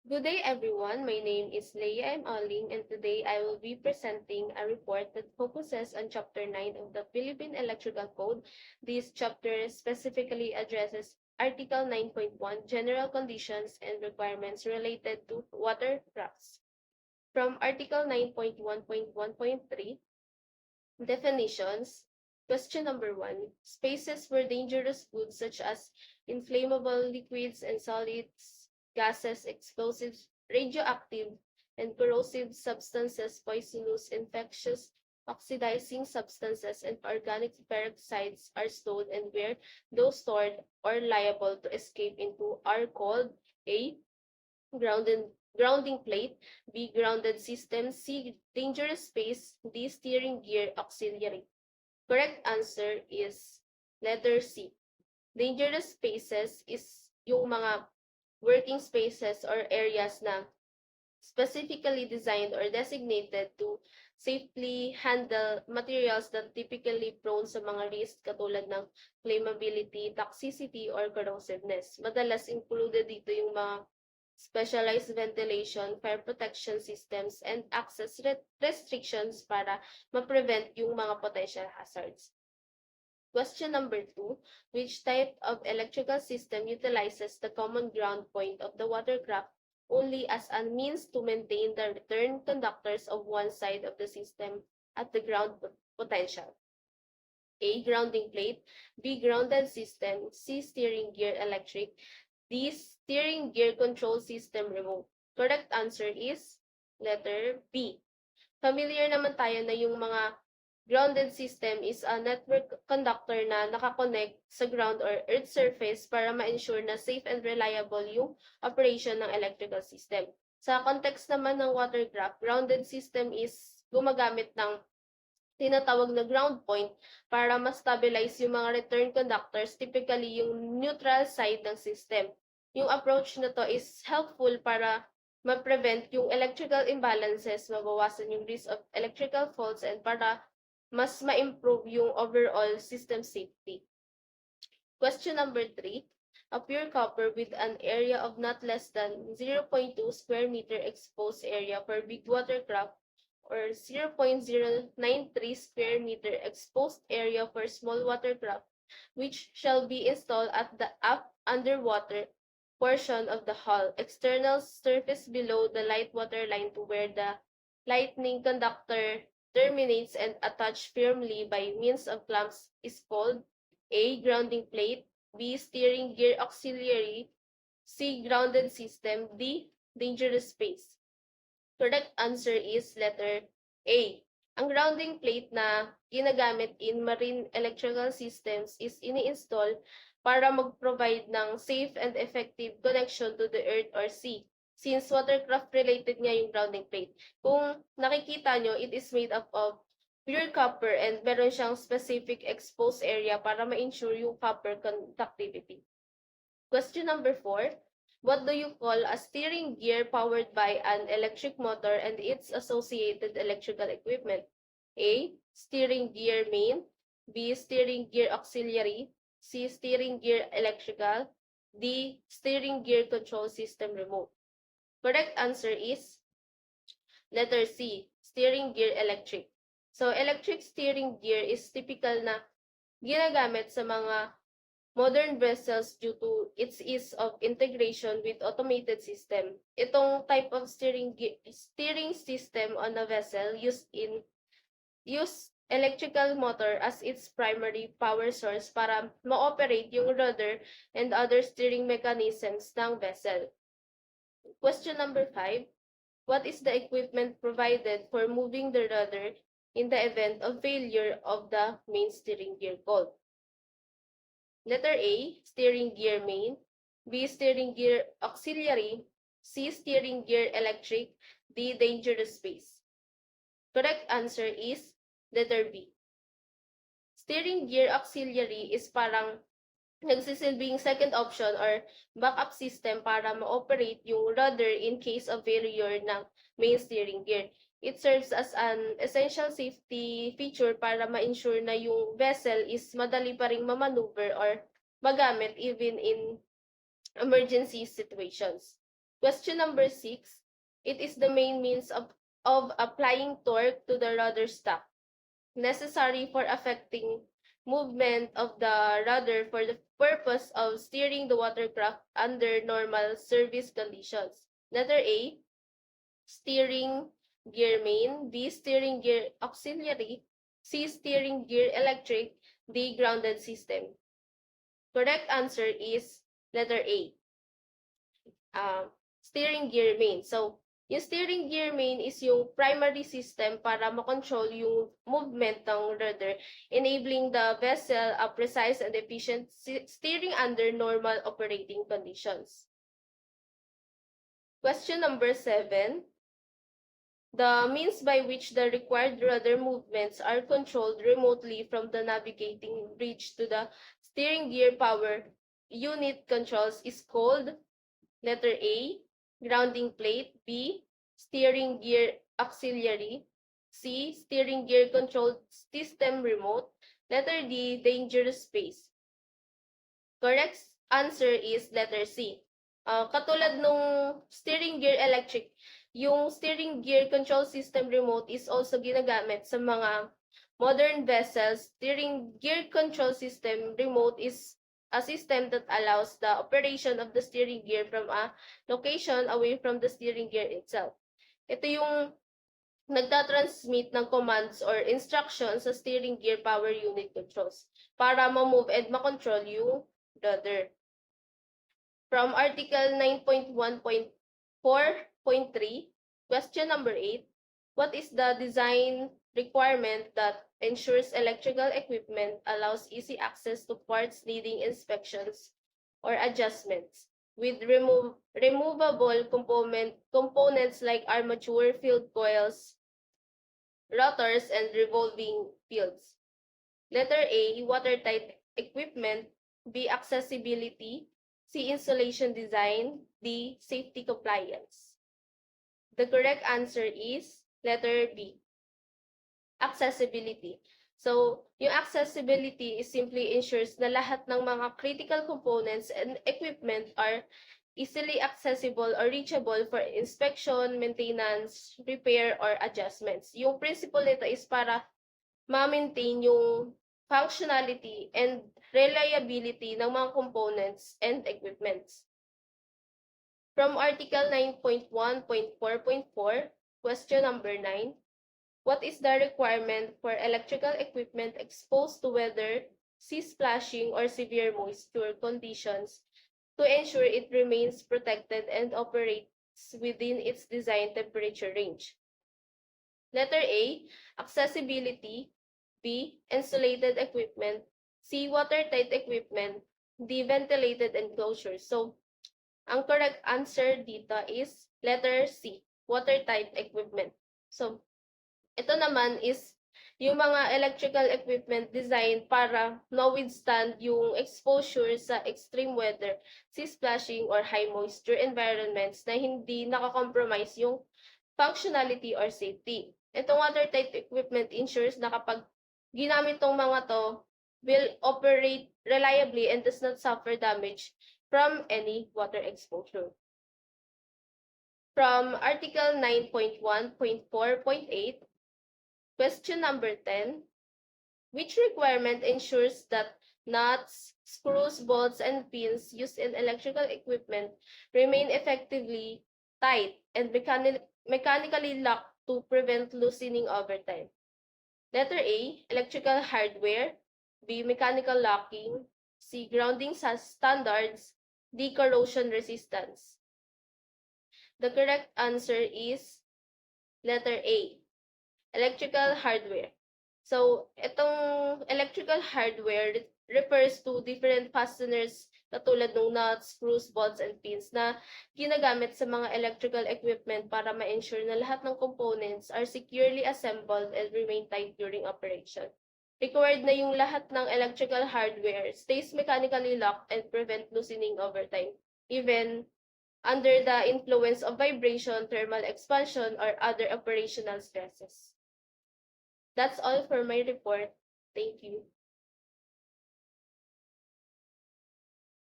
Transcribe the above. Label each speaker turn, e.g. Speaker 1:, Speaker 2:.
Speaker 1: Good day, everyone. My name is Leia M. Aling, and today I will be presenting a report that focuses on Chapter 9 of the Philippine Electrical Code. This chapter specifically addresses Article 9.1, General Conditions and Requirements related to water crafts. From Article 9.1.1.3, Definitions. Question number 1. Spaces where dangerous goods such as inflammable liquids and solids, gases, explosives, radioactive and corrosive substances, poisonous, infectious, oxidizing substances, and organic peroxides are stored and where those stored or liable to escape into are called A. Grounded grounding plate, B. Grounded system, C. Dangerous space, D. Steering gear auxiliary. Correct answer is letter C. Dangerous spaces is yung mga working spaces or areas na specifically designed or designated to safely handle materials that typically prone sa mga risk katulad ng flammability, toxicity, or corrosiveness. Madalas included dito yung mga specialized ventilation, fire protection systems, and access restrictions para ma-prevent yung mga potential hazards. Question number 2. Which type of electrical system utilizes the common ground point of the watercraft only as a means to maintain the return conductors of one side of the system at the ground potential? A. Grounding plate, B. Grounded system, C. Steering gear electric, D. Steering gear control system remote. Correct answer is letter B. Familiar naman tayo na yung mga grounded system is a network conductor na nakakonect sa ground or earth surface para ma-ensure na safe and reliable yung operation ng electrical system. Sa context naman ng watercraft, grounded system is gumagamit ng tinatawag na ground point para ma-stabilize yung mga return conductors, typically yung neutral side ng system. Yung approach na to is helpful para ma-prevent yung electrical imbalances, mabawasan yung risk of electrical faults, and para mas ma-improve yung overall system safety. Question number 3. A pure copper with an area of not less than 0.2 square meter exposed area for big watercraft or 0.093 square meter exposed area for small watercraft, which shall be installed at the underwater portion of the hull, external surface below the light water line to where the lightning conductor terminates and attached firmly by means of clamps is called A. Grounding plate, B. Steering gear auxiliary, C. Grounded system, D. Dangerous space. Correct answer is letter A. Ang grounding plate na ginagamit in marine electrical systems is ini-install para mag-provide ng safe and effective connection to the earth or sea. Since watercraft-related nga yung grounding plate. Kung nakikita nyo, it is made up of pure copper and meron siyang specific exposed area para ma-ensure yung copper conductivity. Question number 4. What do you call a steering gear powered by an electric motor and its associated electrical equipment? A. Steering gear main, B. Steering gear auxiliary, C. Steering gear electrical, D. Steering gear control system remote. Correct answer is letter C. Steering gear electric. So, electric steering gear is typical na ginagamit sa mga modern vessels due to its ease of integration with automated system. Itong type of steering system on a vessel use electrical motor as its primary power source para ma-operate yung rudder and other steering mechanisms ng vessel. Question number 5. What is the equipment provided for moving the rudder in the event of failure of the main steering gear called? Letter A, steering gear main, B, steering gear auxiliary, C, steering gear electric, D, dangerous space. Correct answer is letter B. Steering gear auxiliary is parang nagsisilbing second option or backup system para ma-operate yung rudder in case of failure ng main steering gear. It serves as an essential safety feature para ma-ensure na yung vessel is madali pa ring mamaneuver or magamit even in emergency situations. Question number 6. It is the main means of applying torque to the rudder stack, necessary for affecting movement of the rudder for the purpose of steering the watercraft under normal service conditions. Letter A, steering gear main, B, steering gear auxiliary, C, steering gear electric, D, grounded system. Correct answer is letter A, steering gear main. So, yung steering gear main is yung primary system para makontrol yung movement ng rudder, enabling the vessel a precise and efficient steering under normal operating conditions. Question number 7. The means by which the required rudder movements are controlled remotely from the navigating bridge to the steering gear power unit controls is called letter A, grounding plate, B, steering gear auxiliary, C, steering gear control system remote, letter D, dangerous space. Correct answer is letter C. Katulad nung steering gear electric, yung steering gear control system remote is also ginagamit sa mga modern vessels. Steering gear control system remote is a system that allows the operation of the steering gear from a location away from the steering gear itself. Ito yung nagtatransmit ng commands or instructions sa steering gear power unit controls para ma-move and ma-control yung rudder. From Article 9.1.4.3, question number 8, what is the design requirement that ensures electrical equipment allows easy access to parts needing inspections or adjustments with removable components like armature, field coils, rotors, and revolving fields? Letter A, watertight equipment, B, accessibility, C, insulation design, D, safety compliance. The correct answer is letter B, accessibility. So, yung accessibility is simply ensures na lahat ng mga critical components and equipment are easily accessible or reachable for inspection, maintenance, repair, or adjustments. Yung principle nito is para ma-maintain yung functionality and reliability ng mga components and equipments. From Article 9.1.4.4, question number 9, what is the requirement for electrical equipment exposed to weather, sea splashing, or severe moisture conditions to ensure it remains protected and operates within its design temperature range? Letter A, accessibility, B, insulated equipment, C, watertight equipment, D, ventilated enclosures. So, ang correct answer dito is letter C, watertight equipment. So, ito naman is yung mga electrical equipment design para no-withstand yung exposure sa extreme weather, sea splashing, or high moisture environments na hindi nakakompromise yung functionality or safety. Itong watertight equipment ensures na kapag ginamit tong mga to, will operate reliably and does not suffer damage from any water exposure. From Article 9.1.4.8, question number 10, which requirement ensures that nuts, screws, bolts, and pins used in electrical equipment remain effectively tight and mechanically locked to prevent loosening over time? Letter A, electrical hardware, B, mechanical locking, C, grounding standards, D, corrosion resistance. The correct answer is letter A, electrical hardware. So, itong electrical hardware refers to different fasteners katulad ng nuts, screws, bolts, and pins na ginagamit sa mga electrical equipment para ma-ensure na lahat ng components are securely assembled and remain tight during operation. Required na yung lahat ng electrical hardware stays mechanically locked and prevent loosening over time, even under the influence of vibration, thermal expansion, or other operational stresses. That's all for my report. Thank you.